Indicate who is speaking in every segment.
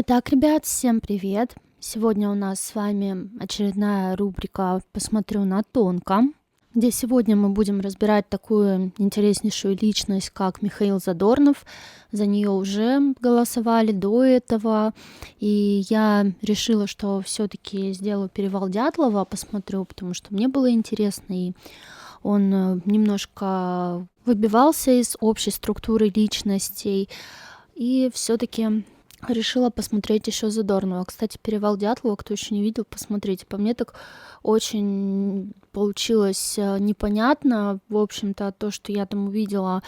Speaker 1: Итак, ребят, всем привет! Сегодня у нас с вами очередная рубрика «Посмотрю на тонко», где сегодня мы будем разбирать такую интереснейшую личность, как Михаил Задорнов. За нее уже голосовали до этого, и я решила, что все-таки сделаю перевал Дятлова, посмотрю, потому что мне было интересно, и он немножко выбивался из общей структуры личностей, и все-таки решила посмотреть еще Задорнова. Кстати, «Перевал Дятлова», кто еще не видел, посмотрите. По мне так очень получилось непонятно, в общем-то, то, что я там увидела.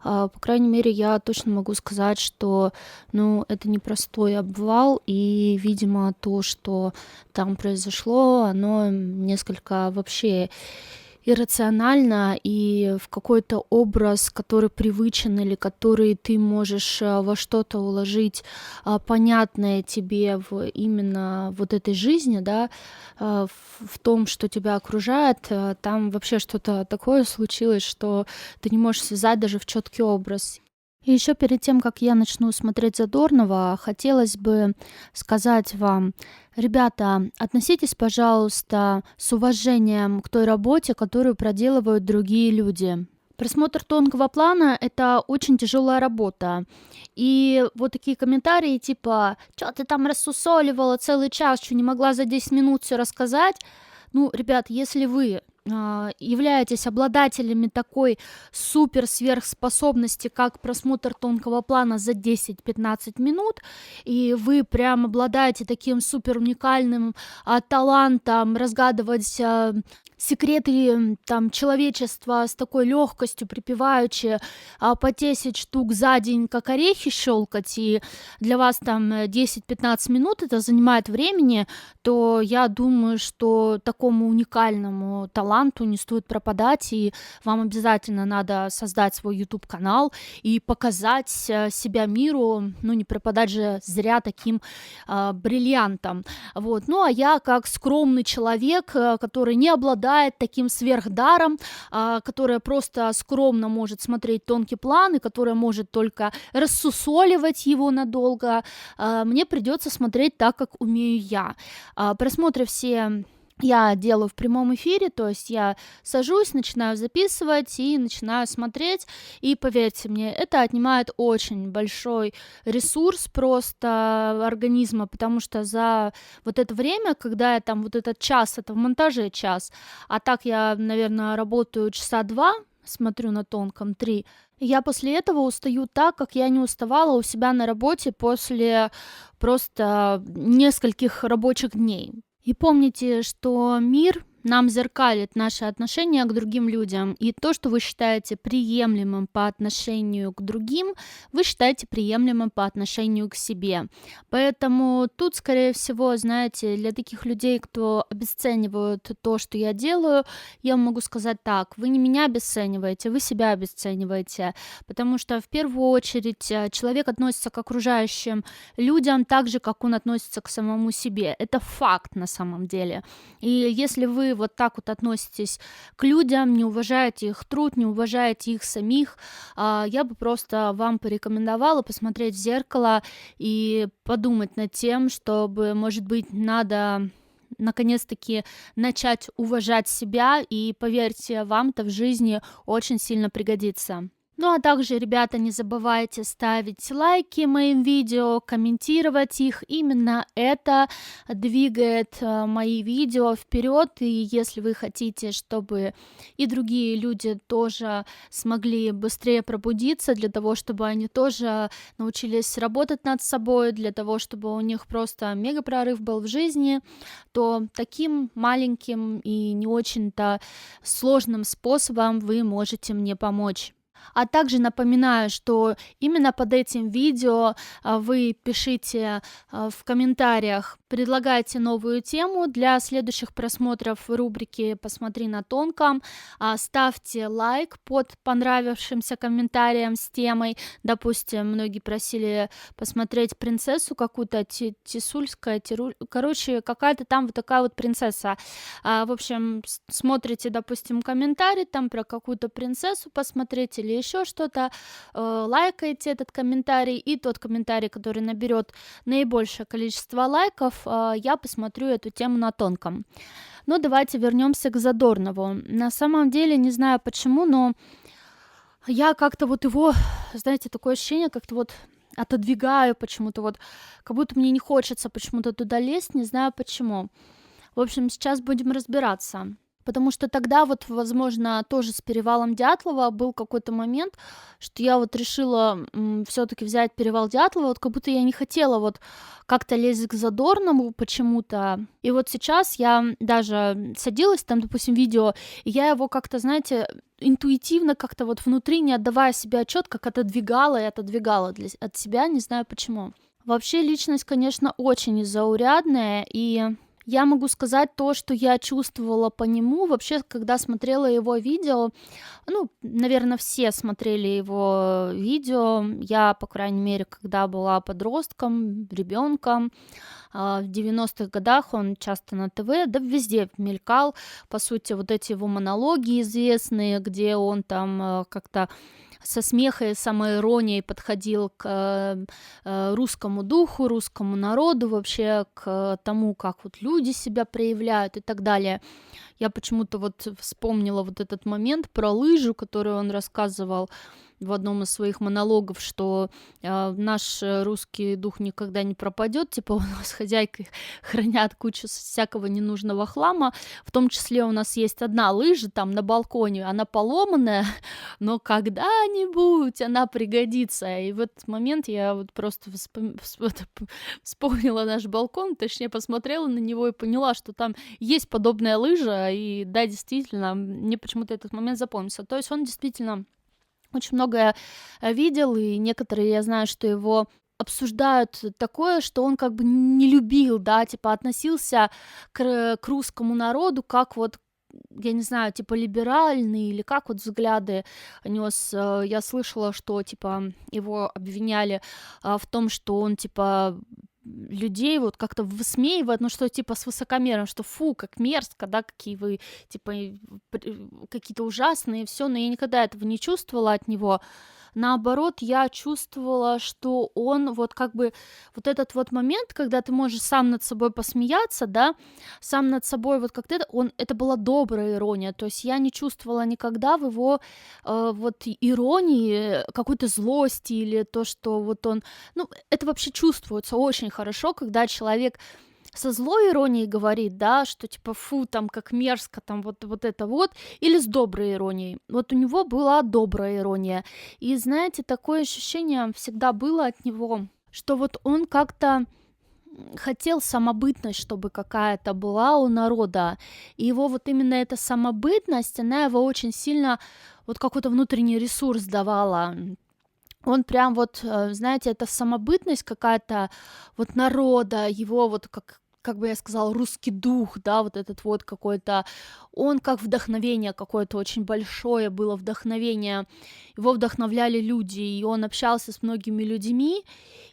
Speaker 1: По крайней мере, я точно могу сказать, что, это непростой обвал, и, видимо, то, что там произошло, оно несколько вообще иррационально, и в какой-то образ, который привычен или который ты можешь во что-то уложить понятное тебе в именно вот этой жизни, да, в том, что тебя окружает, там вообще что-то такое случилось, что ты не можешь связать даже в четкий образ. И еще перед тем, как я начну смотреть Задорнова, хотелось бы сказать вам: ребята, относитесь, пожалуйста, с уважением к той работе, которую проделывают другие люди. Просмотр тонкого плана — это очень тяжелая работа. И вот такие комментарии типа «Чё ты там рассусоливала целый час, что не могла за 10 минут все рассказать?» Ребят, если вы являетесь обладателями такой супер сверхспособности, как просмотр тонкого плана за 10-15 минут, и вы прям обладаете таким супер уникальным талантом разгадывать секреты там человечества с такой легкостью, припеваючи по 10 штук за день, как орехи щелкать, и для вас там 10-15 минут это занимает времени, то я думаю, что такому уникальному таланту не стоит пропадать, и вам обязательно надо создать свой YouTube-канал и показать себя миру, не пропадать же зря таким бриллиантом. Вот. А я, как скромный человек, который не обладает таким сверхдаром, которая просто скромно может смотреть тонкий план и которая может только рассусоливать его надолго, мне придется смотреть так, как умею я. Просмотры все я делаю в прямом эфире, то есть я сажусь, начинаю записывать и начинаю смотреть, и поверьте мне, это отнимает очень большой ресурс просто организма, потому что за вот это время, когда я там вот этот час, это в монтаже час, а так я, наверное, работаю часа 2, смотрю на тонком 3, я после этого устаю так, как я не уставала у себя на работе после просто нескольких рабочих дней. И помните, что мир нам зеркалит наши отношения к другим людям, и то, что вы считаете приемлемым по отношению к другим, вы считаете приемлемым по отношению к себе. Поэтому тут, скорее всего, знаете, для таких людей, кто обесценивают то, что я делаю, я могу сказать так: вы не меня обесцениваете, вы себя обесцениваете, потому что в первую очередь человек относится к окружающим людям так же, как он относится к самому себе. Это факт на самом деле. И если вы вот так вот относитесь к людям, не уважаете их труд, не уважаете их самих, я бы просто вам порекомендовала посмотреть в зеркало и подумать над тем, чтобы, может быть, надо наконец-таки начать уважать себя, и поверьте, вам это в жизни очень сильно пригодится. А также, ребята, не забывайте ставить лайки моим видео, комментировать их. Именно это двигает мои видео вперед. И если вы хотите, чтобы и другие люди тоже смогли быстрее пробудиться, для того, чтобы они тоже научились работать над собой, для того, чтобы у них просто мега прорыв был в жизни, то таким маленьким и не очень-то сложным способом вы можете мне помочь. А также напоминаю, что именно под этим видео вы пишите в комментариях, предлагайте новую тему для следующих просмотров в рубрике «Посмотри на тонком», ставьте лайк под понравившимся комментарием с темой. Допустим, многие просили посмотреть принцессу какую-то, Тисульская, короче, какая-то там вот такая вот принцесса. В общем, смотрите, допустим, комментарий там про какую-то принцессу посмотреть или или еще что-то, лайкаете этот комментарий, и тот комментарий, который наберет наибольшее количество лайков, я посмотрю эту тему на тонком. Но давайте вернемся к Задорнову. На самом деле, не знаю почему, но я как-то вот его, знаете, такое ощущение, как-то вот отодвигаю почему-то, вот как будто мне не хочется почему-то туда лезть, не знаю почему. В общем, сейчас будем разбираться. Потому что тогда вот, возможно, тоже с «Перевалом Дятлова» был какой-то момент, что я вот решила все-таки взять «Перевал Дятлова», вот как будто я не хотела вот как-то лезть к Задорному почему-то. И вот сейчас я даже садилась, там, допустим, видео, и я его как-то, знаете, интуитивно как-то вот внутри, не отдавая себе отчет, как отодвигала и отодвигала от себя, не знаю почему. Вообще личность, конечно, очень заурядная, и я могу сказать то, что я чувствовала по нему. Вообще, когда смотрела его видео, ну, наверное, все смотрели его видео. Я, по крайней мере, когда была подростком, ребенком, в 90-х годах он часто на ТВ, да везде мелькал, по сути, вот эти его монологи известные, где он там как-то со смехом и самоиронией подходил к русскому духу, русскому народу, вообще к тому, как вот люди себя проявляют и так далее. Я почему-то вот вспомнила вот этот момент про лыжу, которую он рассказывал в одном из своих монологов, что наш русский дух никогда не пропадет, типа у нас хозяйки хранят кучу всякого ненужного хлама, в том числе у нас есть одна лыжа там на балконе, она поломанная, но когда-нибудь она пригодится. И в этот момент я вот просто вспомнила наш балкон, точнее посмотрела на него и поняла, что там есть подобная лыжа, и да, действительно, мне почему-то этот момент запомнился. То есть он действительно очень многое видел, и некоторые, я знаю, что его обсуждают такое, что он как бы не любил, да, типа относился к русскому народу как вот, я не знаю, типа либеральный или как вот взгляды нес. Я слышала, что типа его обвиняли в том, что он типа людей вот как-то высмеивает, ну что типа с высокомером, что фу, как мерзко, да, какие вы типа какие-то ужасные, все, но я никогда этого не чувствовала от него. Наоборот, я чувствовала, что он вот как бы вот этот вот момент, когда ты можешь сам над собой посмеяться, да, сам над собой вот как-то это была добрая ирония, то есть я не чувствовала никогда в его вот иронии какой-то злости или то, что вот он, ну, это вообще чувствуется очень хорошо, когда человек со злой иронией говорит, да, что типа фу, там как мерзко, там вот это вот, или с доброй иронией. Вот у него была добрая ирония. И знаете, такое ощущение всегда было от него, что вот он как-то хотел самобытность, чтобы какая-то была у народа. И его вот именно эта самобытность, она его очень сильно вот какой-то внутренний ресурс давала. Он прям вот, знаете, это самобытность какая-то вот народа, его вот как бы я сказала, русский дух, да, вот этот вот какой-то, он как вдохновение какое-то очень большое было вдохновение, его вдохновляли люди, и он общался с многими людьми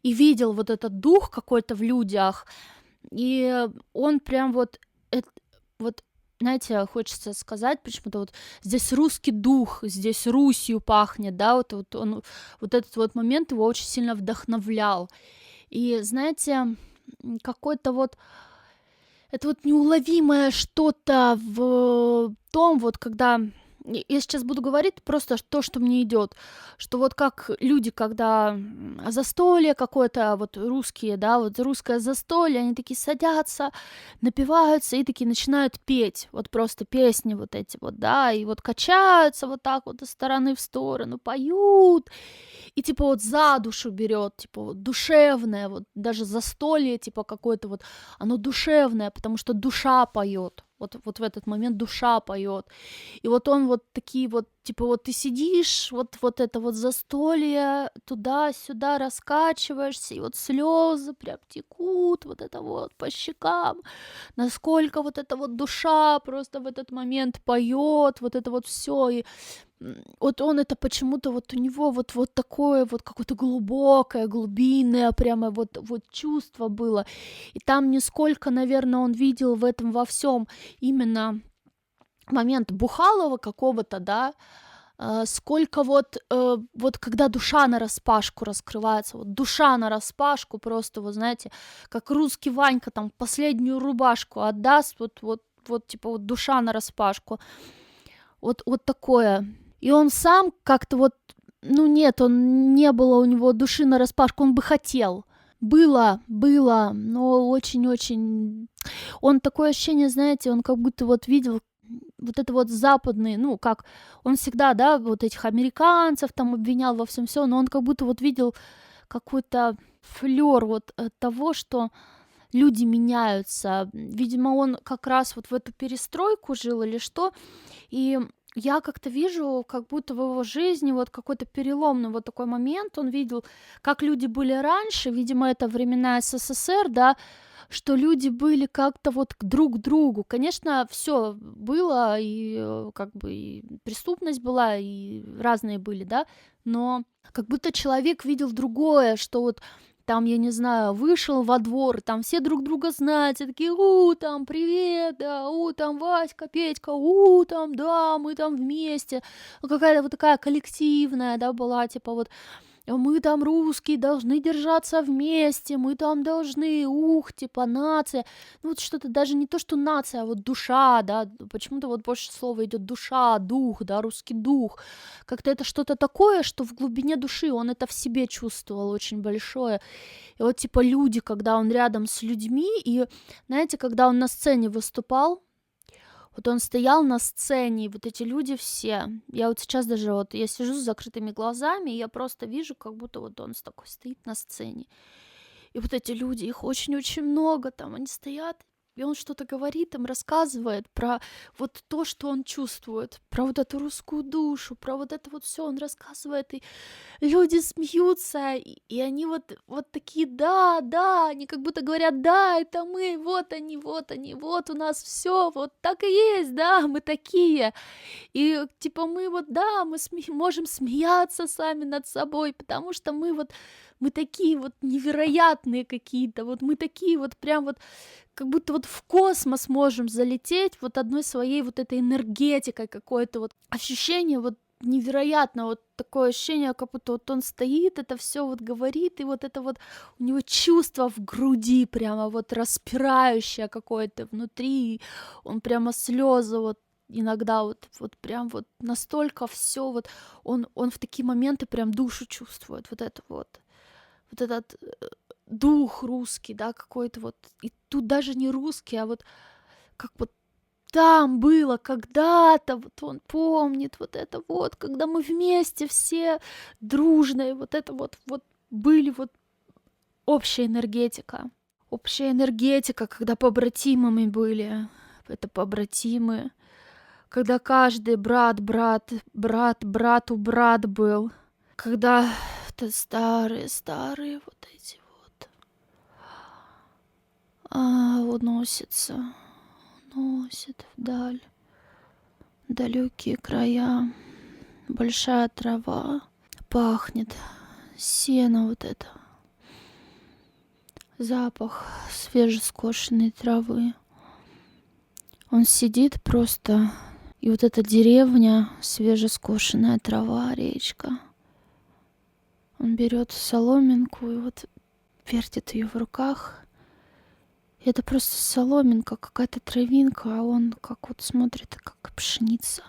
Speaker 1: и видел вот этот дух какой-то в людях, и он прям вот знаете, хочется сказать, почему-то вот здесь русский дух, здесь Русью пахнет, да, вот он, вот этот вот момент его очень сильно вдохновлял. И знаете, какой-то вот, это вот неуловимое что-то в том, вот когда я сейчас буду говорить просто то, что мне идет, что вот как люди, когда застолье какое-то, вот русские, да, вот русское застолье, они такие садятся, напиваются и такие начинают петь, вот просто песни вот эти вот, да, и вот качаются вот так вот из стороны в сторону, поют, и типа вот за душу берет, типа вот душевное, вот даже застолье, типа какое-то вот, оно душевное, потому что душа поет. Вот в этот момент душа поет. И вот он вот такие вот, типа вот ты сидишь, вот это вот застолье, туда-сюда раскачиваешься, и вот слезы прям текут, вот это вот по щекам, насколько вот эта вот душа просто в этот момент поет, вот это вот все, и вот он это почему-то вот у него вот такое вот какое-то глубокое, глубинное прямо вот чувство было. И там нисколько, наверное, он видел в этом во всем именно момент Бухалова какого-то, да, сколько вот когда душа нараспашку раскрывается, вот душа нараспашку просто, вот знаете, как русский Ванька там последнюю рубашку отдаст, вот типа вот душа нараспашку, вот такое. И он сам как-то вот, ну нет, он не было у него души нараспашку, он бы хотел. Было, но очень-очень... Он такое ощущение, знаете, он как будто вот видел вот это вот западные, ну, как он всегда, да, вот этих американцев там обвинял во всем все, но он как будто вот видел какой-то флёр вот того, что люди меняются. Видимо, он как раз вот в эту перестройку жил или что, и я как-то вижу, как будто в его жизни вот какой-то переломный вот такой момент. Он видел, как люди были раньше, видимо, это времена СССР, да, что люди были как-то вот друг к другу. Конечно, все было, и как бы и преступность была, и разные были, да, но как будто человек видел другое, что вот там, я не знаю, вышел во двор, там все друг друга знают, все такие, там, привет, да, там, Васька, Петька, там, да, мы там вместе. Ну, какая-то вот такая коллективная, да, была, типа вот, мы там русские должны держаться вместе, мы там должны, типа нация. Ну вот что-то даже не то, что нация, а вот душа, да, почему-то вот больше слова идет душа, дух, да, русский дух. Как-то это что-то такое, что в глубине души он это в себе чувствовал очень большое. И вот типа люди, когда он рядом с людьми, и знаете, когда он на сцене выступал, вот он стоял на сцене, и вот эти люди все. Я вот сейчас даже вот, я сижу с закрытыми глазами, и я просто вижу, как будто вот он такой стоит на сцене. И вот эти люди, их очень-очень много там, они стоят, и он что-то говорит им, рассказывает про вот то, что он чувствует, про вот эту русскую душу, про вот это вот все он рассказывает, и люди смеются, и они вот такие, да, да, они как будто говорят, да, это мы, вот они, вот у нас все, вот так и есть, да, мы такие. И типа мы вот, да, мы можем смеяться сами над собой, потому что мы такие вот невероятные какие-то, вот мы такие вот прям вот, как будто вот в космос можем залететь вот одной своей вот этой энергетикой, какое-то вот ощущение вот невероятно, вот такое ощущение, как будто вот он стоит, это все вот говорит, и вот это вот у него чувство в груди прямо вот распирающее какое-то внутри, он прямо слезы вот иногда вот прям вот настолько все вот он в такие моменты прям душу чувствует, вот это вот этот дух русский, да, какой-то вот, и тут даже не русский, а вот как вот там было когда-то, вот он помнит вот это вот, когда мы вместе все дружные, вот это вот были вот общая энергетика, когда побратимами были, это побратимы, когда каждый брату брат был, когда это старые вот эти вот уносят вдаль, в далекие края, большая трава, пахнет сено вот это, запах свежескошенной травы. Он сидит просто, и вот эта деревня, свежескошенная трава, речка. Он берет соломинку и вот вертит ее в руках. И это просто соломинка, какая-то травинка, а он как вот смотрит, как пшеница,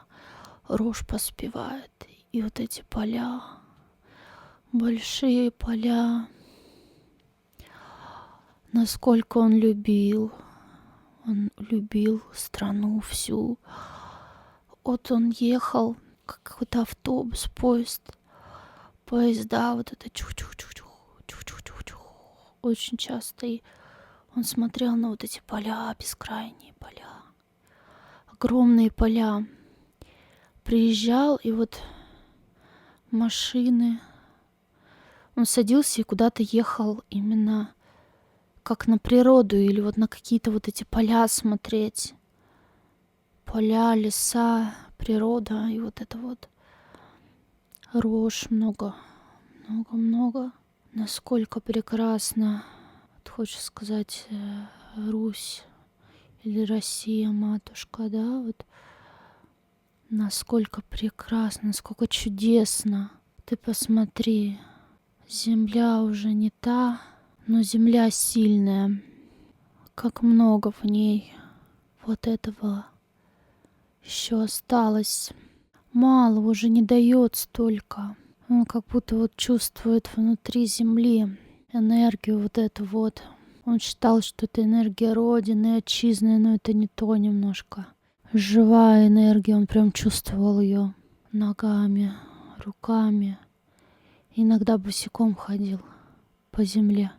Speaker 1: рожь поспевает. И вот эти поля, большие поля. Насколько он любил страну всю. Вот он ехал, как какой-то автобус, поезда, вот это чух-чух-чух-чух, чух-чух-чух-чух, очень часто. И он смотрел на вот эти поля, бескрайние поля, огромные поля. Приезжал, и вот машины. Он садился и куда-то ехал именно как на природу или вот на какие-то вот эти поля смотреть. Поля, леса, природа и вот это вот рожь много. Насколько прекрасно, вот хочешь сказать, Русь или Россия, матушка, да, вот Насколько прекрасно, насколько чудесно. Ты посмотри, земля уже не та, но земля сильная. Как много в ней вот этого еще осталось. Мало, уже не дает столько. Он как будто вот чувствует внутри земли энергию вот эту вот. Он считал, что это энергия Родины, отчизны, но это не то немножко. Живая энергия, он прям чувствовал ее ногами, руками. Иногда босиком ходил по земле,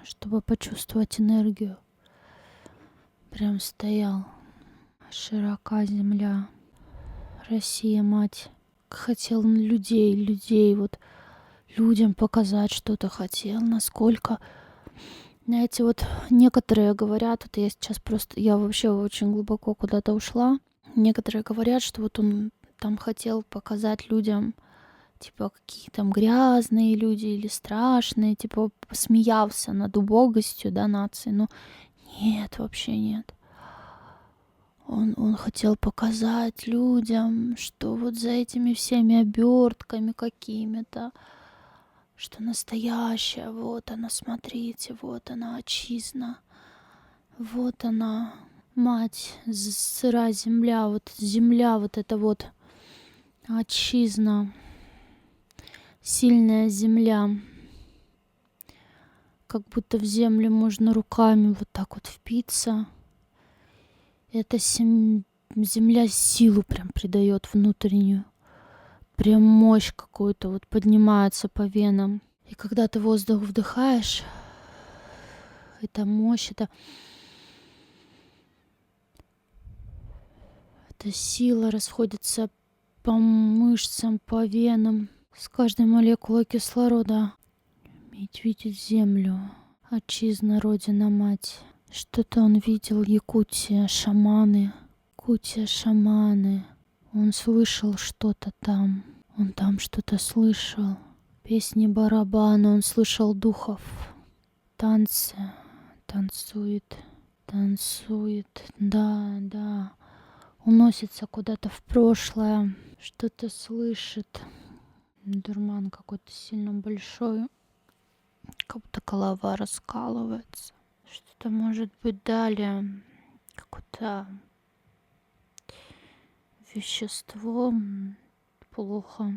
Speaker 1: чтобы почувствовать энергию. Прям стоял. Широка земля. Россия, мать. Хотел людей, вот людям показать что-то хотел, насколько. Знаете, вот некоторые говорят, вот я сейчас просто, я вообще очень глубоко куда-то ушла. Некоторые говорят, что вот он там хотел показать людям, типа, какие там грязные люди или страшные, типа, посмеялся над убогостью, да, нации. Но нет, вообще нет. Он хотел показать людям, что вот за этими всеми обертками какими-то, что настоящая, вот она, смотрите, вот она, отчизна, вот она, мать, сырая земля вот эта вот отчизна, сильная земля, как будто в землю можно руками вот так вот впиться. Эта земля силу прям придает внутреннюю. Прям мощь какую-то вот поднимается по венам. И когда ты воздух вдыхаешь, эта мощь, эта сила расходится по мышцам, по венам. С каждой молекулой кислорода. Иметь видеть землю, отчизна, родина, мать. Что-то он видел, Якутия, шаманы. Якутия, шаманы. Он слышал что-то там. Он там что-то слышал. Песни барабана. Он слышал духов. Танцы. Танцует. Танцует. Да, да. Уносится куда-то в прошлое. Что-то слышит. Дурман какой-то сильно большой. Как будто голова раскалывается. Что-то может быть далее. Какое-то вещество. Плохо.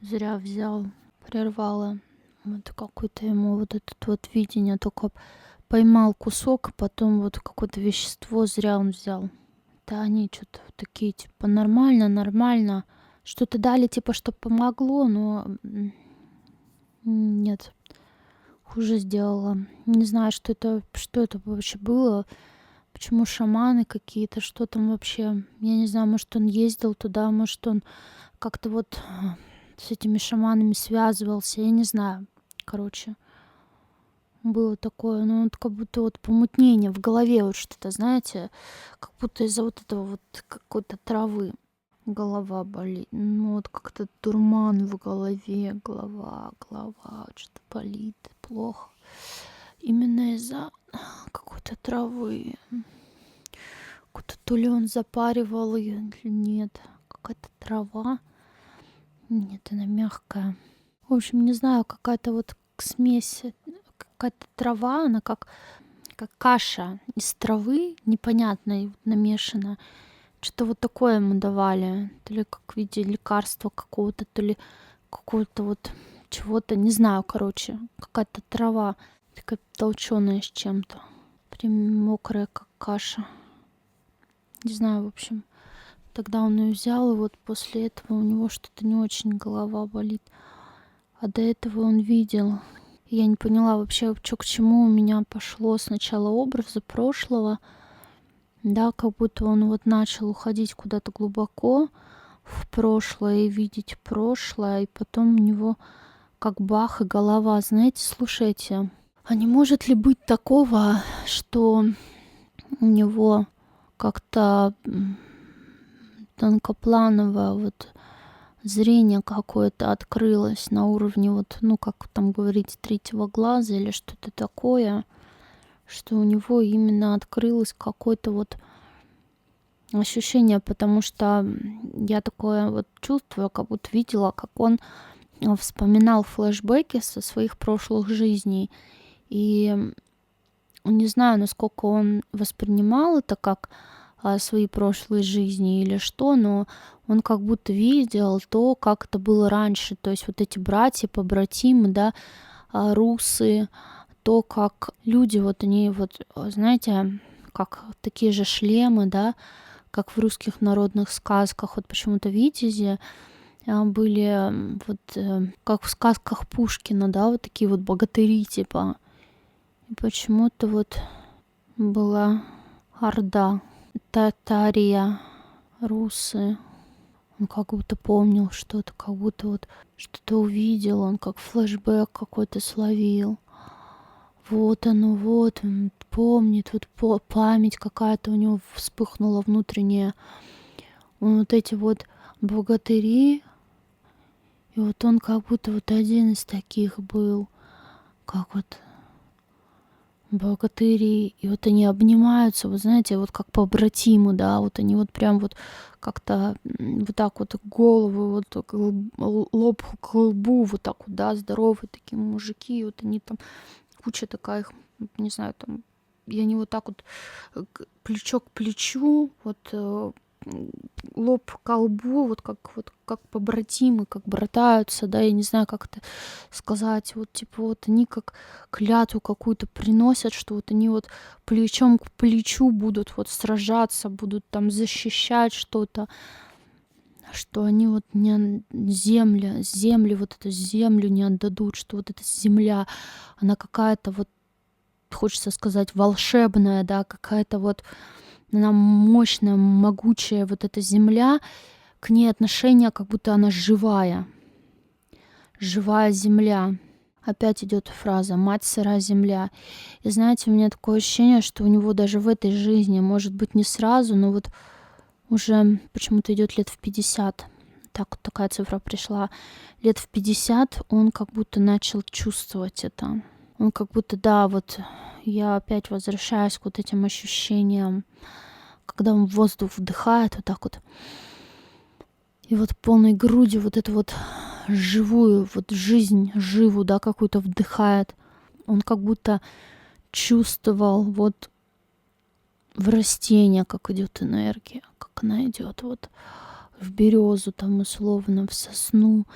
Speaker 1: Зря взял. Прервало. Вот какое-то ему вот это вот видение. Только поймал кусок, а потом вот какое-то вещество зря он взял. Да они что-то вот такие, типа, нормально. Что-то дали, типа, чтобы помогло, но нет. Хуже сделала. Не знаю, что это вообще было. Почему шаманы какие-то, что там вообще. Я не знаю, может, он ездил туда, может, он как-то вот с этими шаманами связывался. Я не знаю. Короче, было такое, ну, вот как будто вот помутнение в голове, вот что-то, знаете, как будто из-за вот этого вот какой-то травы голова болит. Ну, вот как-то дурман в голове, голова, что-то болит, плохо. Именно из-за какой-то травы. Какой-то то ли он запаривал ее, или нет. Какая-то трава. Нет, она мягкая. В общем, не знаю, какая-то вот смесь, какая-то трава, она как каша из травы непонятной намешана. Что-то вот такое ему давали. То ли как в виде лекарства какого-то, то ли какого-то вот чего-то. Не знаю, короче. Какая-то трава. Такая толченая с чем-то. Прям мокрая, как каша. Не знаю, в общем. Тогда он ее взял, и вот после этого у него что-то не очень голова болит. А до этого он видел. Я не поняла вообще, что к чему у меня пошло сначала образы прошлого. Да, как будто он вот начал уходить куда-то глубоко в прошлое и видеть прошлое, и потом у него как бах и голова. Знаете, слушайте, а не может ли быть такого, что у него как-то тонкоплановое вот зрение какое-то открылось на уровне вот, ну, как там говорить, третьего глаза или что-то такое, что у него именно открылось какой-то вот ощущение, потому что я такое вот чувствую, как будто видела, как он вспоминал флешбеки со своих прошлых жизней. И не знаю, насколько он воспринимал это как свои прошлые жизни или что, но он как будто видел то, как это было раньше. То есть вот эти братья, побратимы, да, русы, то, как люди, вот они вот, знаете, как такие же шлемы, да, как в русских народных сказках. Вот почему-то витязи были вот как в сказках Пушкина, да, вот такие вот богатыри типа. И почему-то вот была орда, татария, русы. Он как будто помнил что-то, как будто вот что-то увидел, он как флешбэк какой-то словил. Вот оно, вот он помнит, вот память какая-то у него вспыхнула внутренняя. Вот эти вот богатыри, и вот он как будто вот один из таких был, как вот богатыри, и вот они обнимаются, вот знаете, вот как побратимы, да, вот они вот прям вот как-то вот так вот головы, вот так лоб к лбу, вот так вот, да, здоровые такие мужики, вот они там, куча такая их, не знаю, там, и они вот так вот плечо к плечу, лоб к лбу, вот как побратимы, как братаются, да, я не знаю, как это сказать, вот типа вот они как клятву какую-то приносят, что вот они вот плечом к плечу будут вот сражаться, будут там защищать что-то, что они вот не земли, вот эту землю не отдадут, что вот эта земля, она какая-то вот, хочется сказать, волшебная, да, какая-то вот она мощная, могучая, вот эта земля, к ней отношение, как будто она живая земля. Опять идет фраза «мать сырая земля». И знаете, у меня такое ощущение, что у него даже в этой жизни, может быть, не сразу, но вот уже почему-то идет лет в 50. Так вот такая цифра пришла. Лет в 50 он как будто начал чувствовать это. Он как будто, да, вот я опять возвращаюсь к вот этим ощущениям, когда он воздух вдыхает вот так вот, и вот полной грудью вот эту вот живую, вот жизнь, живу, да, какую-то вдыхает. Он как будто чувствовал вот в растения, как идет энергия, как она идет вот в березу, там условно, в сосну,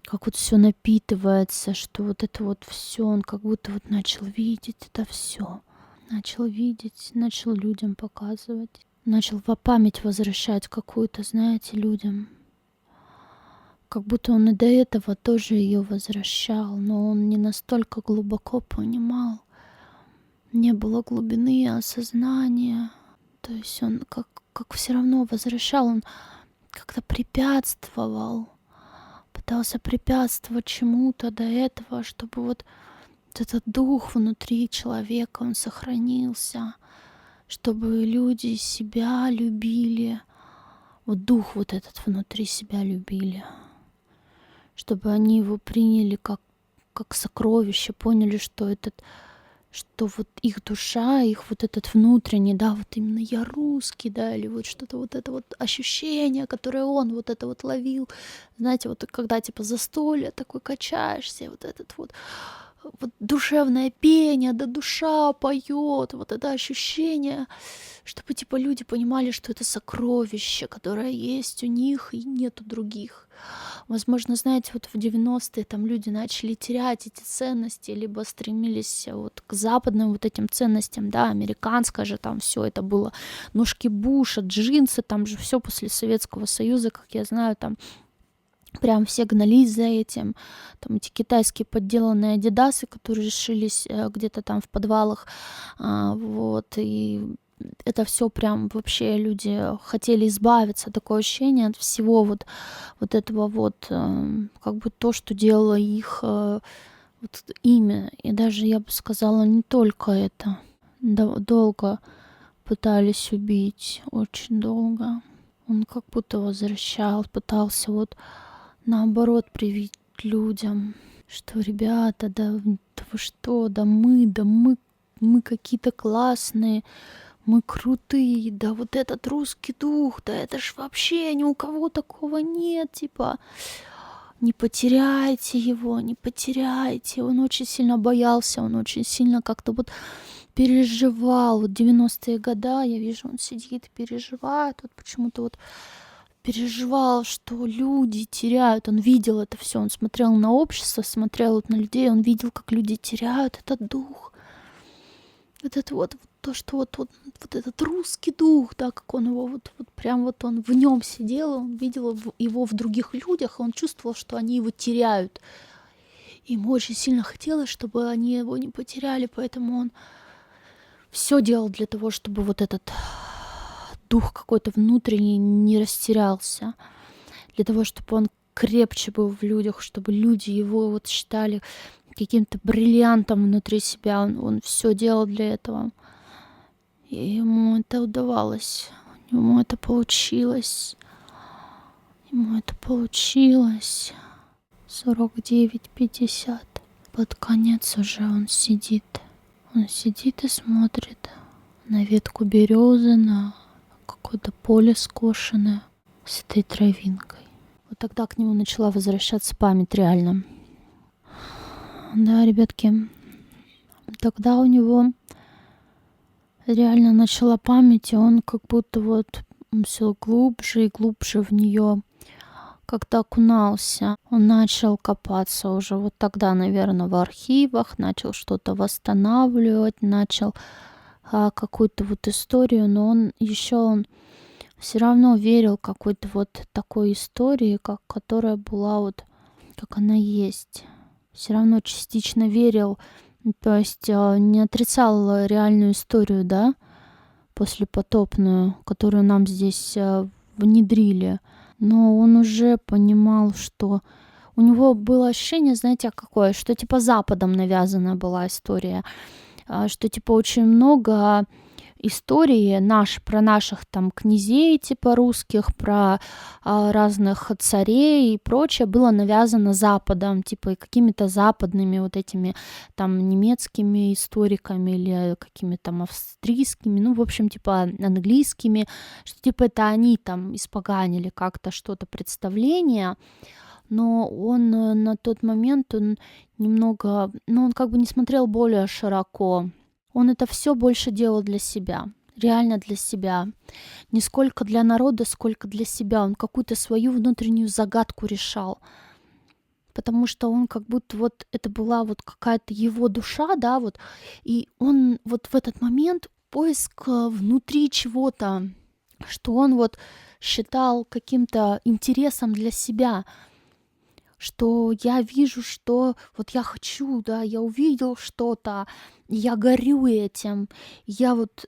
Speaker 1: как вот все напитывается, что вот это вот все, он как будто вот начал видеть это все. Начал видеть, начал людям показывать, начал во память возвращать какую-то, знаете, людям. Как будто он и до этого тоже ее возвращал, но он не настолько глубоко понимал. Не было глубины осознания. То есть он как все равно возвращал, он как-то препятствовал, пытался препятствовать чему-то до этого, чтобы вот этот дух внутри человека, он сохранился, чтобы люди себя любили, вот дух вот этот внутри себя любили, чтобы они его приняли как сокровище, поняли, что вот их душа, их вот этот внутренний, да, вот именно я русский, да, или вот что-то вот это вот ощущение, которое он вот это вот ловил, знаете, вот когда типа застолье такой качаешься, вот этот вот душевное пение, да душа поет, вот это ощущение, чтобы типа люди понимали, что это сокровище, которое есть у них и нету других. Возможно, знаете, вот в 90-е там люди начали терять эти ценности, либо стремились вот к западным вот этим ценностям, да, американское же там все это было, ножки Буша, джинсы, там же все после Советского Союза, как я знаю, там прям все гнались за этим. Там эти китайские подделанные адидасы, которые решились где-то там в подвалах. Вот. И это все прям вообще люди хотели избавиться. Такое ощущение от всего вот этого вот, как бы то, что делало их вот имя. И даже, я бы сказала, не только это. Долго пытались убить, очень долго. Он как будто возвращал, пытался вот наоборот привить людям, что ребята, да вы что, да мы какие-то классные, мы крутые, да вот этот русский дух, да это ж вообще ни у кого такого нет, типа, не потеряйте его, не потеряйте. Он очень сильно боялся, он очень сильно как-то вот переживал. Вот 90-е годы, я вижу, он сидит, переживает, вот почему-то вот переживал, что люди теряют. Он видел это все, он смотрел на общество, смотрел вот на людей, он видел, как люди теряют этот дух. Вот то, что вот этот русский дух, да, как он его вот прям вот он в нем сидел, он видел его в других людях, и он чувствовал, что они его теряют. Ему очень сильно хотелось, чтобы они его не потеряли, поэтому он все делал для того, чтобы вот этот дух какой-то внутренний не растерялся, для того, чтобы он крепче был в людях, чтобы люди его вот считали каким-то бриллиантом внутри себя. Он все делал для этого. И ему это удавалось. Ему это получилось. Ему это получилось. 49-50. Под конец уже он сидит. Он сидит и смотрит на ветку березы, на какое-то поле скошенное с этой травинкой. Вот тогда к нему начала возвращаться память реально. Да, ребятки, тогда у него реально начала память, и он как будто вот все глубже и глубже в нее как-то окунался. Он начал копаться уже вот тогда, наверное, в архивах, начал что-то восстанавливать, начал какую-то вот историю, но он все равно верил какой-то вот такой истории, которая была вот, как она есть. Все равно частично верил, то есть не отрицал реальную историю, да, послепотопную, которую нам здесь внедрили. Но он уже понимал, что у него было ощущение, знаете, какое, что типа Западом навязана была история, что типа очень много истории про наших там князей типа русских, про разных царей и прочее было навязано Западом, типа и какими-то западными вот этими там немецкими историками или какими-то там австрийскими, ну в общем типа английскими, что типа это они там испоганили как-то что-то представление. Но он на тот момент, он немного, ну он как бы не смотрел более широко. Он это все больше делал для себя, реально для себя. Не сколько для народа, сколько для себя. Он какую-то свою внутреннюю загадку решал. Потому что он как будто вот это была вот какая-то его душа, да, вот. И он вот в этот момент поиск внутри чего-то, что он вот считал каким-то интересом для себя, что я вижу, что вот я хочу, да, я увидел что-то, я горю этим, я вот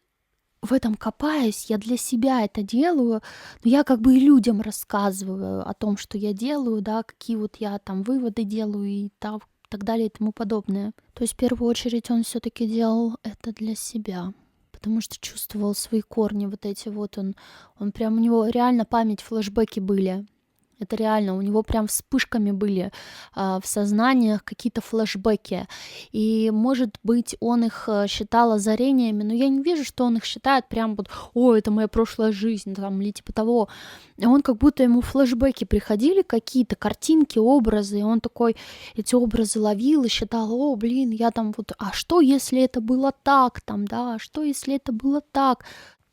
Speaker 1: в этом копаюсь, я для себя это делаю, но я как бы и людям рассказываю о том, что я делаю, да, какие вот я там выводы делаю и так далее и тому подобное. То есть в первую очередь он все-таки делал это для себя, потому что чувствовал свои корни вот эти вот, он прям, у него реально память, флешбеки были. Это реально, у него прям вспышками были в сознаниях какие-то флешбеки. И, может быть, он их считал озарениями, но я не вижу, что он их считает прям вот, о, это моя прошлая жизнь, там, или типа того. А он как будто ему флешбеки приходили, какие-то картинки, образы, и он такой эти образы ловил и считал, о, блин, я там вот, а что, если это было так, там, да, а что, если это было так?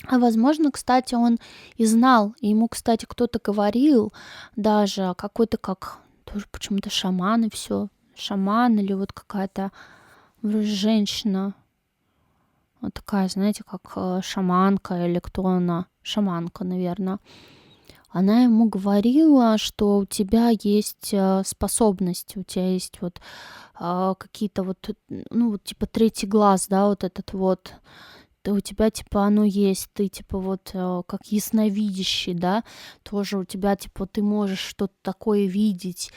Speaker 1: А возможно, кстати, он и знал, и ему, кстати, кто-то говорил, даже какой-то как тоже почему-то шаман и все, шаман или вот какая-то вроде женщина, вот такая, знаете, как шаманка или кто она, шаманка, наверное. Она ему говорила, что у тебя есть способности, у тебя есть вот какие-то вот, ну вот типа третий глаз, да, вот этот вот, у тебя, типа, оно есть, ты, типа, вот, как ясновидящий, да, тоже у тебя, типа, ты можешь что-то такое видеть.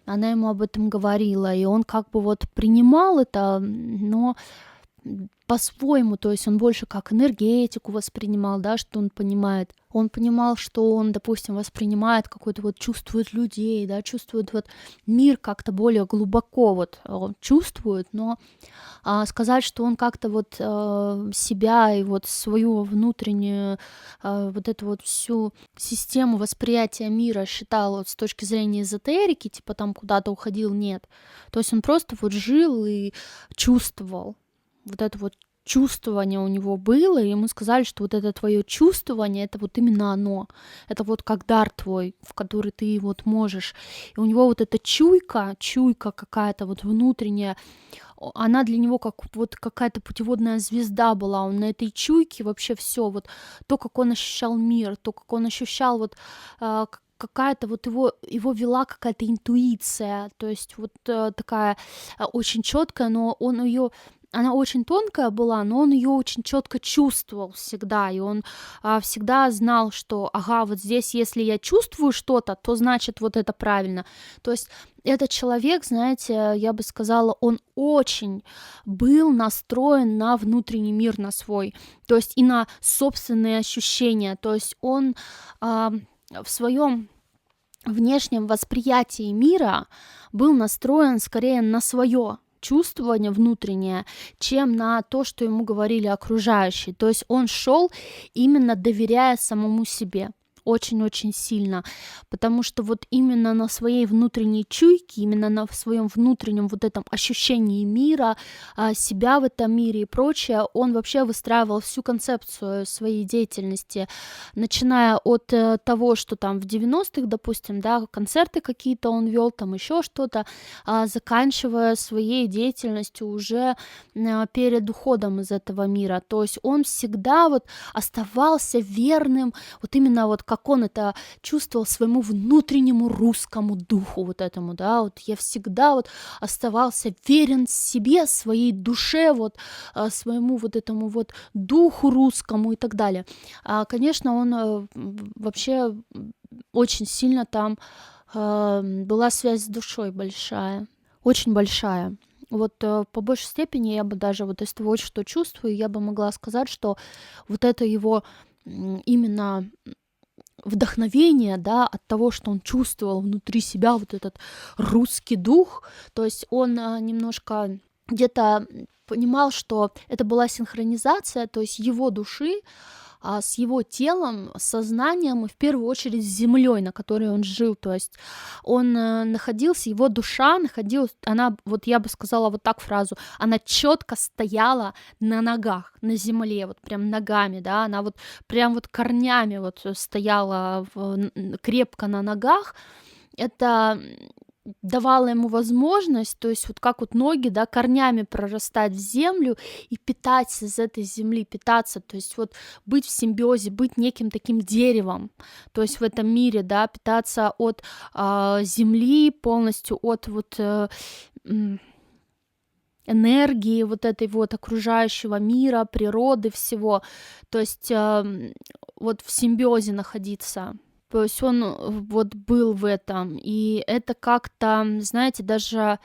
Speaker 1: Она ему об этом говорила, и он как бы вот принимал это, но по-своему, то есть он больше как энергетику воспринимал, да, что он понимает. Он понимал, что он, допустим, воспринимает какой-то вот, чувствует людей, да, чувствует вот мир как-то более глубоко вот он чувствует, но сказать, что он как-то вот себя и вот свою внутреннюю вот эту вот всю систему восприятия мира считал вот с точки зрения эзотерики, типа там куда-то уходил, нет. То есть он просто вот жил и чувствовал. Вот это вот чувствование у него было, и ему сказали, что вот это твое чувствование, это вот именно оно. Это вот как дар твой, в который ты вот можешь. И у него вот эта чуйка какая-то вот внутренняя, она для него как вот какая-то путеводная звезда была. Он на этой чуйке вообще все вот то, как он ощущал мир, то, как он ощущал вот какая-то вот его вела какая-то интуиция, то есть вот такая очень четкая, но он ее она очень тонкая была, но он ее очень четко чувствовал всегда, и он всегда знал, что, ага, вот здесь, если я чувствую что-то, то значит вот это правильно. То есть этот человек, знаете, я бы сказала, он очень был настроен на внутренний мир, на свой, то есть и на собственные ощущения, то есть он в своем внешнем восприятии мира был настроен скорее на свое чувствование внутреннее, чем на то, что ему говорили окружающие. То есть он шел именно доверяя самому себе очень-очень сильно, потому что вот именно на своей внутренней чуйке, именно на своем внутреннем вот этом ощущении мира, себя в этом мире и прочее, он вообще выстраивал всю концепцию своей деятельности, начиная от того, что там в 90-х, допустим, да, концерты какие-то он вел, там еще что-то, заканчивая своей деятельностью уже перед уходом из этого мира. То есть он всегда вот оставался верным, вот именно вот как он это чувствовал своему внутреннему русскому духу вот этому, да, вот я всегда вот оставался верен себе, своей душе, вот своему вот этому вот духу русскому и так далее. Конечно, он вообще очень сильно там была связь с душой большая, очень большая. Вот по большей степени я бы даже вот из того, что чувствую, я бы могла сказать, что вот это его именно вдохновение, да, от того, что он чувствовал внутри себя вот этот русский дух, то есть он немножко где-то понимал, что это была синхронизация, то есть его души с его телом, с сознанием и в первую очередь с землей, на которой он жил. То есть он находился, его душа находилась, она, вот я бы сказала вот так фразу, она четко стояла на ногах, на земле, вот прям ногами, да, она вот прям вот корнями вот стояла крепко на ногах. Это давала ему возможность, то есть вот как вот ноги, да, корнями прорастать в землю и питаться из этой земли, питаться, то есть вот быть в симбиозе, быть неким таким деревом, то есть в этом мире, да, питаться от земли полностью, от вот энергии вот этой вот окружающего мира, природы, всего, то есть вот в симбиозе находиться. То есть он вот был в этом, и это как-то, знаете, даже